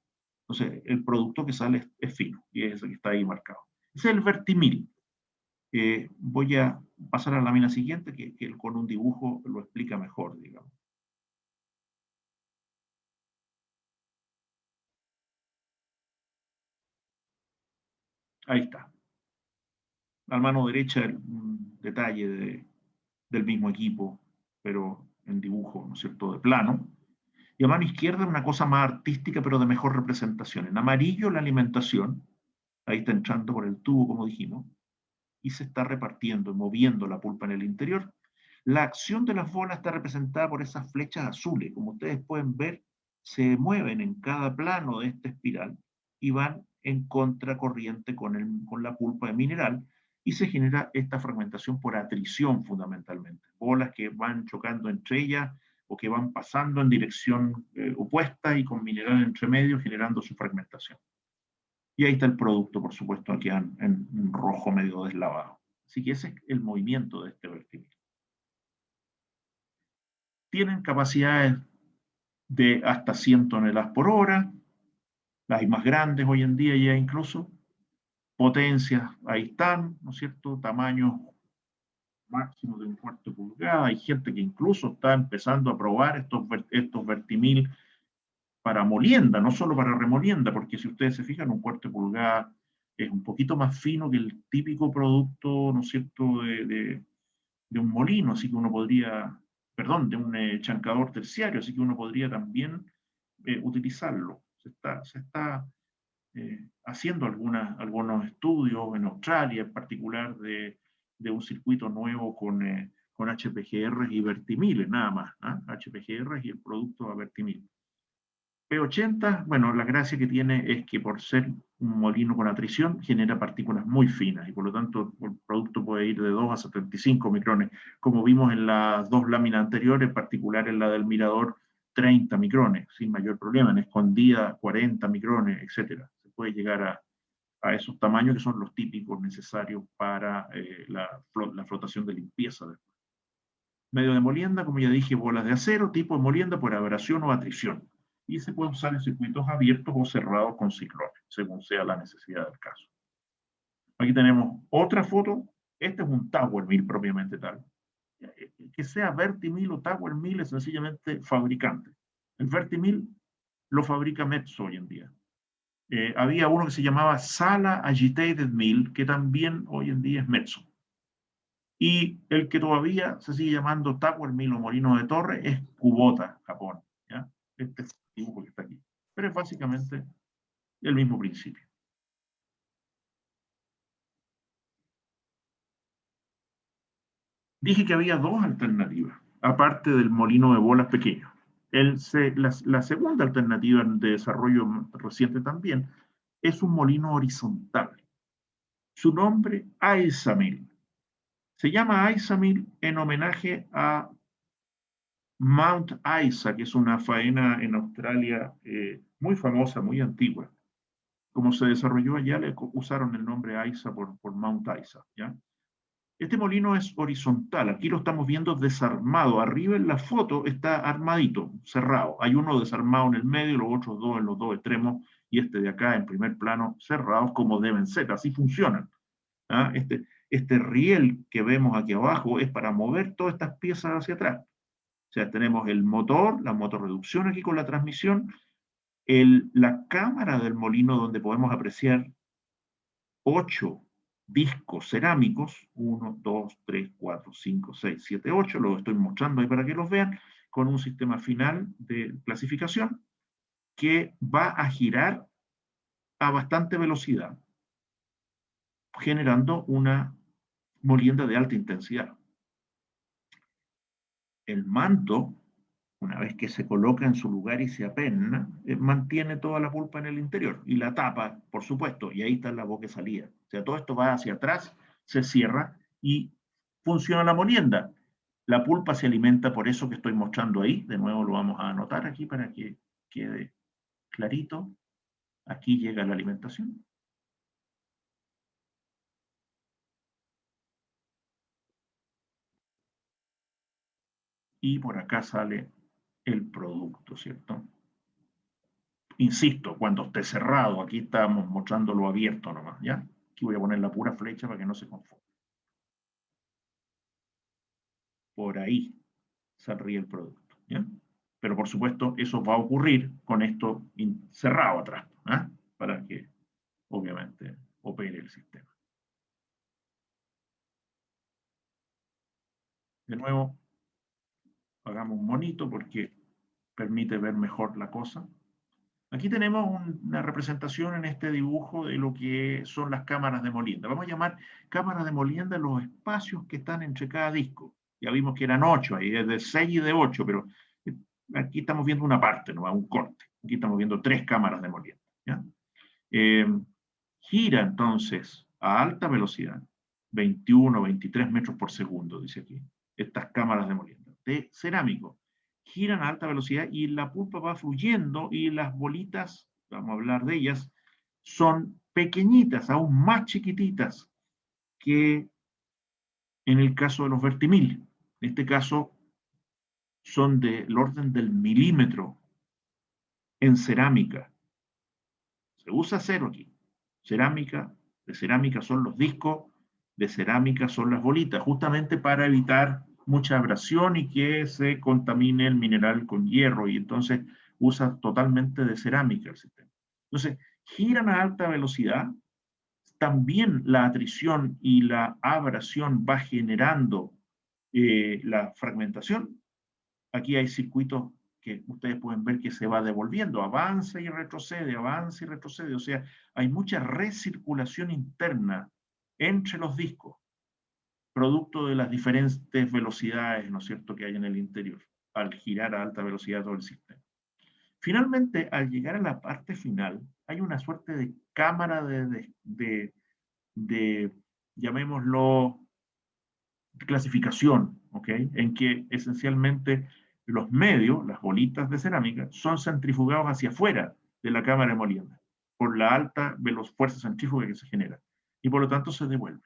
Entonces, el producto que sale es fino, y es el que está ahí marcado. Ese es el vertimil. Voy a pasar a la lámina siguiente, que con un dibujo lo explica mejor, digamos. Ahí está. A mano derecha, un detalle del mismo equipo, pero en dibujo, ¿no es cierto?, de plano. Y a mano izquierda una cosa más artística, pero de mejor representación. En amarillo la alimentación, ahí está entrando por el tubo, como dijimos, y se está repartiendo, moviendo la pulpa en el interior. La acción de las bolas está representada por esas flechas azules. Como ustedes pueden ver, se mueven en cada plano de esta espiral y van en contracorriente con la pulpa de mineral, y se genera esta fragmentación por atrición fundamentalmente. Bolas que van chocando entre ellas o que van pasando en dirección opuesta y con mineral entre medio generando su fragmentación. Y ahí está el producto, por supuesto, aquí en rojo medio deslavado. Así que ese es el movimiento de este vertical. Tienen capacidades de hasta 100 toneladas por hora, las más grandes hoy en día ya incluso, potencias ahí están, ¿no es cierto? Tamaños máximos de un cuarto de pulgada. Hay gente que incluso está empezando a probar estos vertimil para molienda, no solo para remolienda, porque si ustedes se fijan, un cuarto de pulgada es un poquito más fino que el típico producto, ¿no es cierto?, de un molino, así que uno podría, perdón, de un chancador terciario, así que uno podría también utilizarlo. Se está haciendo algunos estudios en Australia, en particular de un circuito nuevo con HPGR y vertimiles, nada más, ¿eh? HPGR y el producto a vertimil. P80, bueno, la gracia que tiene es que por ser un molino con atrición genera partículas muy finas y por lo tanto el producto puede ir de 2 a 75 micrones, como vimos en las dos láminas anteriores, en particular en la del Mirador, 30 micrones, sin mayor problema, en escondida 40 micrones, etc. Se puede llegar a esos tamaños que son los típicos necesarios para la flotación de limpieza. Medio de molienda, como ya dije, bolas de acero, tipo de molienda por abrasión o atrición. Y se puede usar en circuitos abiertos o cerrados con ciclones, según sea la necesidad del caso. Aquí tenemos otra foto. Este es un Tower Mill propiamente tal. Que sea Vertimill o Tower Mill es sencillamente fabricante. El Vertimill lo fabrica Metso hoy en día. Había uno que se llamaba Sala Agitated Mill, que también hoy en día es Metso. Y el que todavía se sigue llamando Tower Mill o molino de torre es Kubota, Japón. ¿Ya? Este es el dibujo que está aquí. Pero es básicamente el mismo principio. Dije que había dos alternativas, aparte del molino de bolas pequeño. La segunda alternativa de desarrollo reciente también es un molino horizontal. Su nombre, Isamil. Se llama Isamil en homenaje a Mount Isa, que es una faena en Australia muy famosa, muy antigua. Como se desarrolló allá, le usaron el nombre Isa por Mount Isa. ¿Ya? Este molino es horizontal, aquí lo estamos viendo desarmado. Arriba en la foto está armadito, cerrado. Hay uno desarmado en el medio, los otros dos en los dos extremos, y este de acá en primer plano, cerrados como deben ser, así funcionan. ¿Ah? Este riel que vemos aquí abajo es para mover todas estas piezas hacia atrás. O sea, tenemos el motor, la motorreducción aquí con la transmisión, la cámara del molino donde podemos apreciar 8 discos cerámicos, 1, 2, 3, 4, 5, 6, 7, 8, los estoy mostrando ahí para que los vean, con un sistema final de clasificación que va a girar a bastante velocidad, generando una molienda de alta intensidad. El manto, una vez que se coloca en su lugar y se apenna, mantiene toda la pulpa en el interior y la tapa, por supuesto, y ahí está la boca de salida. O sea, todo esto va hacia atrás, se cierra y funciona la molienda. La pulpa se alimenta por eso que estoy mostrando ahí. De nuevo lo vamos a anotar aquí para que quede clarito. Aquí llega la alimentación. Y por acá sale el producto, ¿cierto? Insisto, cuando esté cerrado, aquí estamos mostrándolo abierto nomás, ¿ya? Aquí voy a poner la pura flecha para que no se confunda. Por ahí saldría el producto, ¿ya? Pero por supuesto, eso va a ocurrir con esto cerrado atrás, ¿eh? Para que obviamente opere el sistema. De nuevo, hagamos un monito porque permite ver mejor la cosa. Aquí tenemos una representación en este dibujo de lo que son las cámaras de molienda. Vamos a llamar cámaras de molienda los espacios que están entre cada disco. Ya vimos que eran 8, ahí es de 6 y de 8, pero aquí estamos viendo una parte, ¿no? Un corte. Aquí estamos viendo 3 cámaras de molienda. ¿Ya? Eh, gira entonces a alta velocidad, 21, 23 metros por segundo, dice aquí, estas cámaras de molienda, de cerámico. Giran a alta velocidad y la pulpa va fluyendo y las bolitas, vamos a hablar de ellas, son pequeñitas, aún más chiquititas que en el caso de los vertimil. En este caso son del orden del milímetro en cerámica. Se usa acero aquí. Cerámica, de cerámica son los discos, de cerámica son las bolitas, justamente para evitar mucha abrasión y que se contamine el mineral con hierro, y entonces usa totalmente de cerámica el sistema. Entonces, giran a alta velocidad, también la atrición y la abrasión va generando la fragmentación. Aquí hay circuitos que ustedes pueden ver que se va devolviendo, avanza y retrocede, o sea, hay mucha recirculación interna entre los discos, producto de las diferentes velocidades, ¿no es cierto?, que hay en el interior, al girar a alta velocidad todo el sistema. Finalmente, al llegar a la parte final, hay una suerte de cámara de llamémoslo, clasificación, ¿ok? En que esencialmente los medios, las bolitas de cerámica, son centrifugados hacia afuera de la cámara de molienda por la alta fuerza centrífuga que se genera y por lo tanto se devuelve.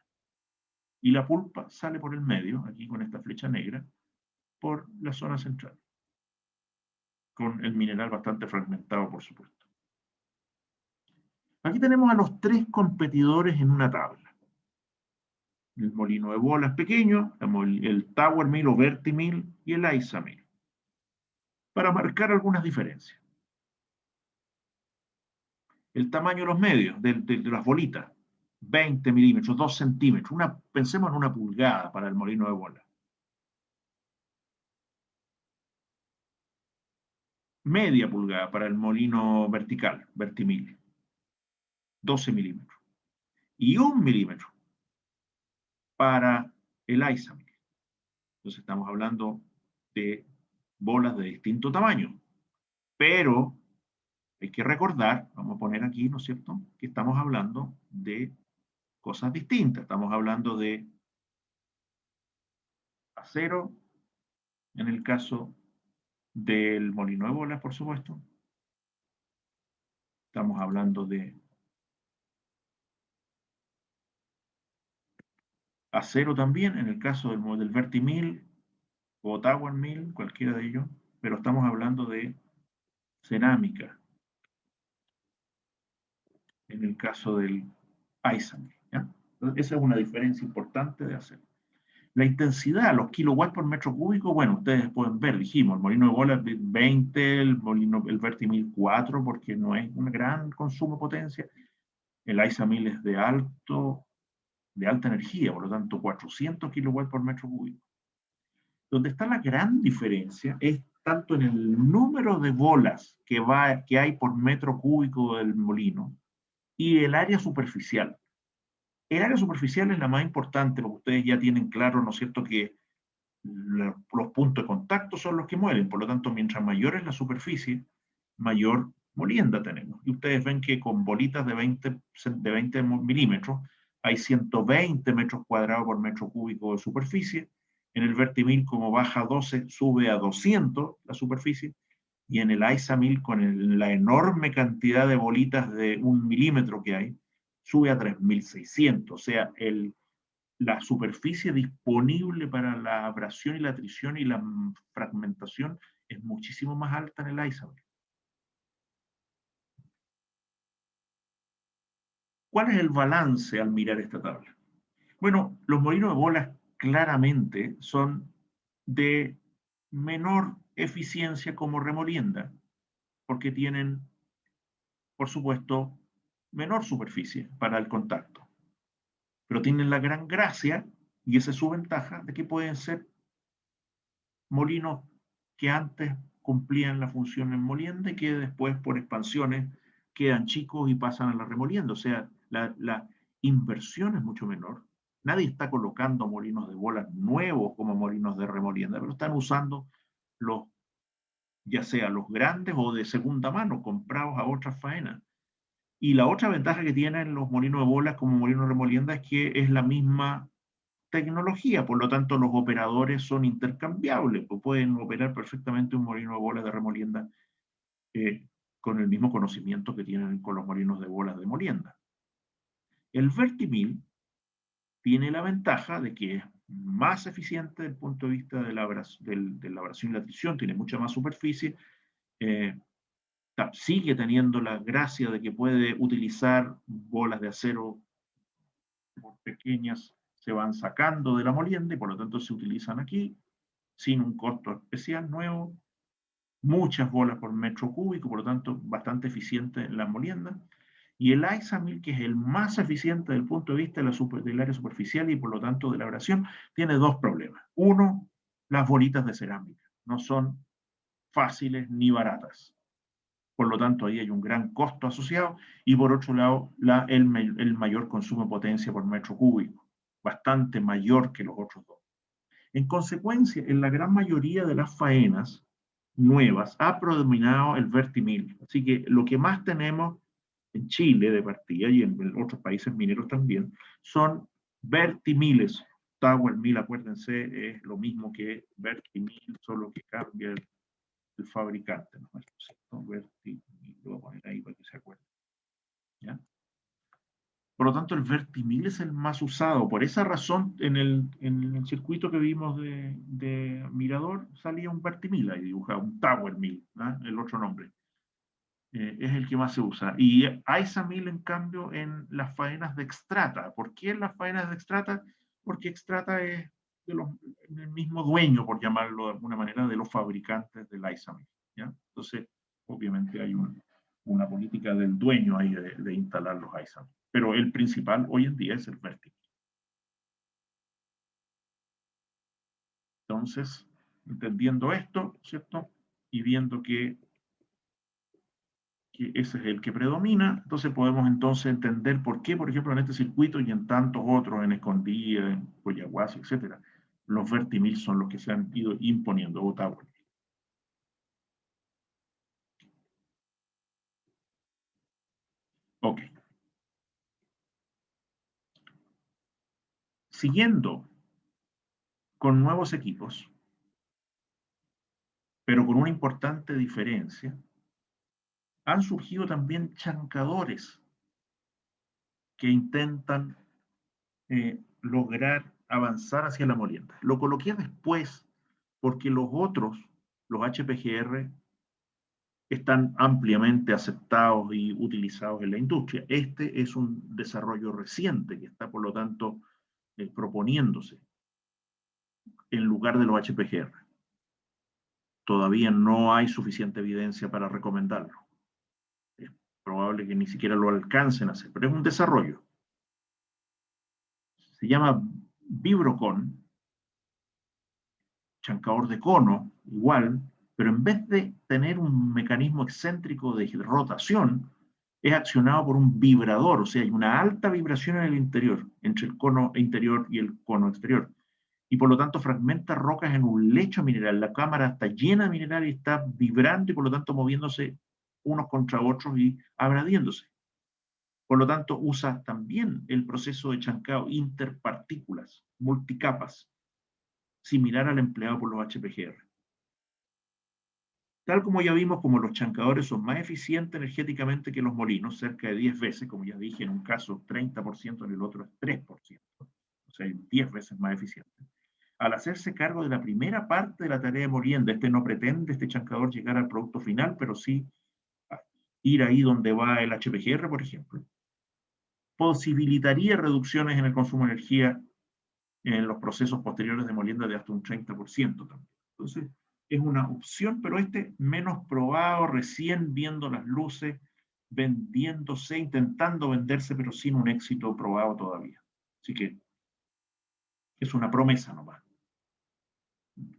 Y la pulpa sale por el medio, aquí con esta flecha negra, por la zona central, con el mineral bastante fragmentado, por supuesto. Aquí tenemos a los 3 competidores en una tabla. El molino de bolas pequeño, el Tower Mill o Vertimill y el Isamill, para marcar algunas diferencias. El tamaño de los medios, de las bolitas. 20 milímetros, 2 centímetros. Pensemos en una pulgada para el molino de bola. Media pulgada para el molino vertical, vertimil. 12 milímetros. Y 1 milímetro para el ISAMIL. Entonces estamos hablando de bolas de distinto tamaño. Pero hay que recordar, vamos a poner aquí, ¿no es cierto?, que estamos hablando de cosas distintas. Estamos hablando de acero, en el caso del molino de bolas, por supuesto. Estamos hablando de acero también, en el caso del Vertimil o Tower Mill, cualquiera de ellos, pero estamos hablando de cerámica, en el caso del Isamill, ¿ya? Entonces, esa es una diferencia importante de hacer. La intensidad, los kilowatts por metro cúbico, bueno, ustedes pueden ver, dijimos, el molino de bola es 20, el Vertimil 4, porque no es un gran consumo de potencia. El Isamill es de alta energía, por lo tanto 400 kilowatts por metro cúbico. Donde está la gran diferencia es tanto en el número de bolas que hay por metro cúbico del molino y el área superficial. El área superficial es la más importante, porque ustedes ya tienen claro, ¿no es cierto?, que los puntos de contacto son los que mueven, por lo tanto, mientras mayor es la superficie, mayor molienda tenemos. Y ustedes ven que con bolitas de 20 milímetros hay 120 metros cuadrados por metro cúbico de superficie. En el Vertimil, como baja 12, sube a 200 la superficie. Y en el Isamill, con la enorme cantidad de bolitas de 1 milímetro que hay, sube a 3600. O sea, la superficie disponible para la abrasión y la trisión y la fragmentación es muchísimo más alta en el Isamill. ¿Cuál es el balance al mirar esta tabla? Bueno, los molinos de bolas claramente son de menor eficiencia como remolienda, porque tienen, por supuesto, menor superficie para el contacto. Pero tienen la gran gracia, y esa es su ventaja, de que pueden ser molinos que antes cumplían la función en molienda y que después, por expansiones, quedan chicos y pasan a la remolienda. O sea, la inversión es mucho menor. Nadie está colocando molinos de bolas nuevos como molinos de remolienda, pero están usando los, ya sea los grandes o de segunda mano, comprados a otras faenas. Y la otra ventaja que tienen los molinos de bolas como molinos de remolienda es que es la misma tecnología, por lo tanto los operadores son intercambiables, pues pueden operar perfectamente un molino de bolas de remolienda con el mismo conocimiento que tienen con los molinos de bolas de molienda. El Vertimil tiene la ventaja de que es más eficiente desde el punto de vista de la abrasión y la trisión, tiene mucha más superficie, sigue teniendo la gracia de que puede utilizar bolas de acero pequeñas, se van sacando de la molienda y por lo tanto se utilizan aquí sin un costo especial nuevo, muchas bolas por metro cúbico, por lo tanto bastante eficiente en la molienda. Y el Isamill, que es el más eficiente desde el punto de vista del área superficial y por lo tanto de la abrasión, tiene dos problemas. Uno, las bolitas de cerámica no son fáciles ni baratas. Por lo tanto, ahí hay un gran costo asociado. Y por otro lado, el mayor consumo de potencia por metro cúbico, bastante mayor que los otros dos. En consecuencia, en la gran mayoría de las faenas nuevas ha predominado el Vertimil. Así que lo que más tenemos en Chile de partida y en otros países mineros también son Vertimiles. Tower Mill, acuérdense, es lo mismo que Vertimil, solo que cambia el fabricante, ¿no? Vertimil, lo voy a poner ahí para que se acuerden. ¿Ya? Por lo tanto, el Vertimil es el más usado. Por esa razón, en el circuito que vimos de Mirador, salía un Vertimil ahí dibujado, un Tower Mill, ¿no? El otro nombre. Es el que más se usa. Y Isamill, en cambio, en las faenas de Xstrata. ¿Por qué en las faenas de Xstrata? Porque Xstrata es el mismo dueño, por llamarlo de alguna manera, de los fabricantes del Isamill, ¿ya? Entonces, obviamente hay una política del dueño ahí de instalar los Isamill. pero el principal hoy en día es el Vertimil. Entonces, entendiendo esto, ¿cierto? Y viendo que ese es el que predomina, entonces podemos entonces entender por qué, por ejemplo, en este circuito y en tantos otros, en Escondida, en Coyahuasi, etcétera, los Vertimil son los que se han ido imponiendo. Ottawa. Ok. Siguiendo con nuevos equipos, pero con una importante diferencia, han surgido también chancadores que intentan lograr avanzar hacia la molienda. Lo coloqué después porque los otros, los HPGR, están ampliamente aceptados y utilizados en la industria. Este es un desarrollo reciente que está, por lo tanto, proponiéndose en lugar de los HPGR. Todavía no hay suficiente evidencia para recomendarlo. Es probable que ni siquiera lo alcancen a hacer, pero es un desarrollo. Se llama Vibrocon, chancador de cono, igual, pero en vez de tener un mecanismo excéntrico de rotación, es accionado por un vibrador, o sea, hay una alta vibración en el interior, entre el cono interior y el cono exterior. Y por lo tanto fragmenta rocas en un lecho mineral. La cámara está llena de mineral y está vibrando y por lo tanto moviéndose unos contra otros y abradiéndose. Por lo tanto, usa también el proceso de chancado interpartículas, multicapas, similar al empleado por los HPGR. Tal como ya vimos, como los chancadores son más eficientes energéticamente que los molinos, cerca de 10 veces, como ya dije, en un caso 30%, en el otro es 3%, o sea, 10 veces más eficiente. Al hacerse cargo de la primera parte de la tarea de molienda, no pretende, este chancador, llegar al producto final, pero sí ir ahí donde va el HPGR, por ejemplo. Posibilitaría reducciones en el consumo de energía en los procesos posteriores de molienda de hasta un 30% también. Entonces, es una opción, pero menos probado, recién viendo las luces, vendiéndose, intentando venderse, pero sin un éxito probado todavía. Así que es una promesa nomás.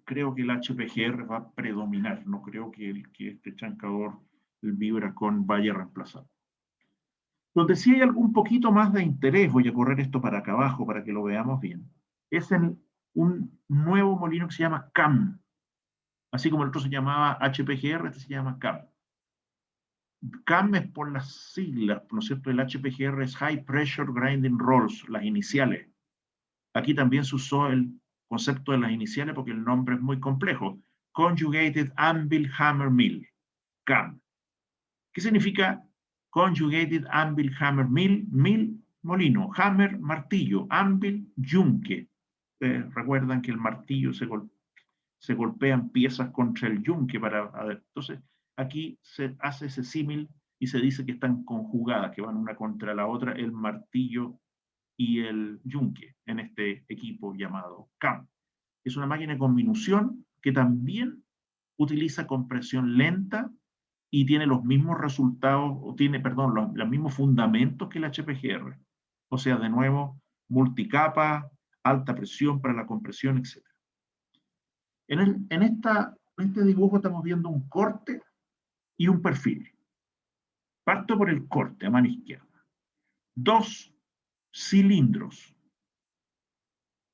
Creo que el HPGR va a predominar, no creo que este chancador, el Vibracon, vaya a reemplazar. Donde sí hay algún poquito más de interés, voy a correr esto para acá abajo para que lo veamos bien, es en un nuevo molino que se llama CAM. Así como el otro se llamaba HPGR, este se llama CAM. CAM es por las siglas, ¿no es cierto? El HPGR es High Pressure Grinding Rolls, las iniciales. Aquí también se usó el concepto de las iniciales porque el nombre es muy complejo. Conjugated Anvil Hammer Mill, CAM. ¿Qué significa Conjugated Anvil Hammer Mill? Mill, molino, hammer, martillo, anvil, yunque. Recuerdan que el martillo se golpean piezas contra el yunque para... Entonces, aquí se hace ese símil y se dice que están conjugadas, que van una contra la otra, el martillo y el yunque en este equipo llamado CAM. Es una máquina con minución que también utiliza compresión lenta y tiene los mismos resultados, o tiene, perdón, los mismos fundamentos que el HPGR. O sea, de nuevo, multicapa, alta presión para la compresión, etc. En este dibujo estamos viendo un corte y un perfil. Parto por el corte a mano izquierda. Dos cilindros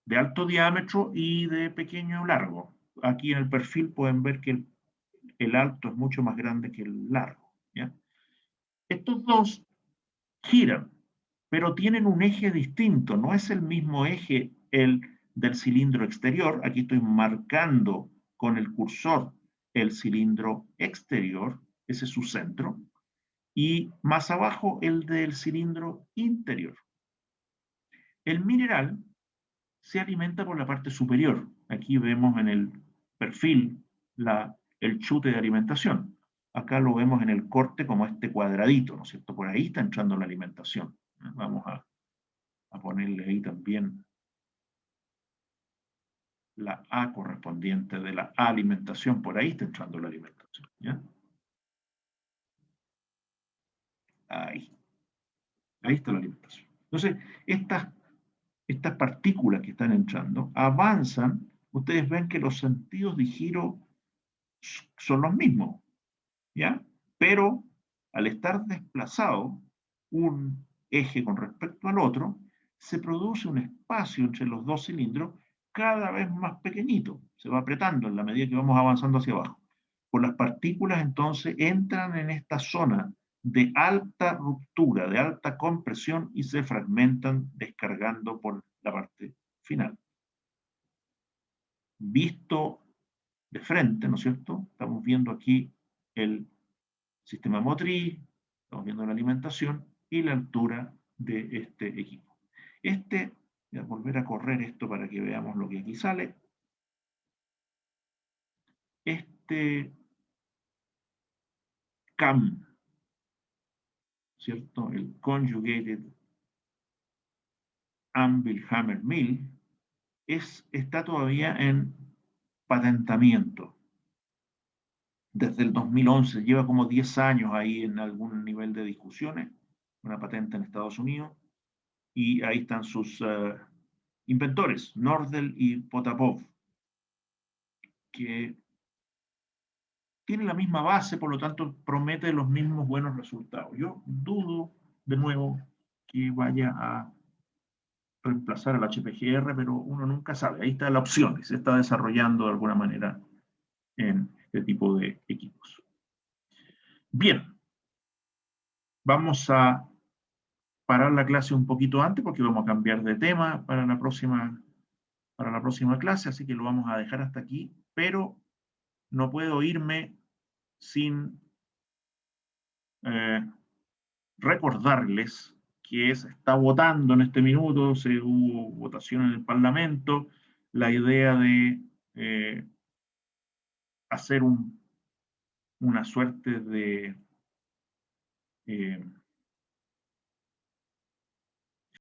de alto diámetro y de pequeño largo. Aquí en el perfil pueden ver que el alto es mucho más grande que el largo. ¿Ya? Estos dos giran, pero tienen un eje distinto. No es el mismo eje el del cilindro exterior. Aquí estoy marcando con el cursor el cilindro exterior, ese es su centro, y más abajo el del cilindro interior. El mineral se alimenta por la parte superior. Aquí vemos en el perfil el chute de alimentación. Acá lo vemos en el corte como este cuadradito, ¿no es cierto? Por ahí está entrando la alimentación. Vamos a ponerle ahí también la A correspondiente de la alimentación. Por ahí está entrando la alimentación. ¿Ya? Ahí. Ahí está la alimentación. Entonces, estas partículas que están entrando avanzan. Ustedes ven que los sentidos de giro son los mismos, ¿ya? Pero al estar desplazado un eje con respecto al otro, se produce un espacio entre los dos cilindros cada vez más pequeñito, se va apretando en la medida que vamos avanzando hacia abajo. Pues las partículas entonces entran en esta zona de alta ruptura, de alta compresión y se fragmentan descargando por la parte final. Visto de frente, ¿no es cierto? Estamos viendo aquí el sistema motriz, estamos viendo la alimentación y la altura de este equipo. Voy a volver a correr esto para que veamos lo que aquí sale. Este CAM, ¿cierto? El Conjugated Anvil Hammer Mill, está todavía en patentamiento. Desde el 2011, lleva como 10 años ahí en algún nivel de discusiones, una patente en Estados Unidos, y ahí están sus inventores, Nordel y Potapov, que tienen la misma base, por lo tanto promete los mismos buenos resultados. Yo dudo, de nuevo, que vaya a reemplazar al HPGR, pero uno nunca sabe. Ahí está la opción, que se está desarrollando de alguna manera en este tipo de equipos. Bien, vamos a parar la clase un poquito antes porque vamos a cambiar de tema para la próxima clase, así que lo vamos a dejar hasta aquí, pero no puedo irme sin recordarles que se está votando en este minuto, se hubo votación en el Parlamento, la idea de hacer una suerte de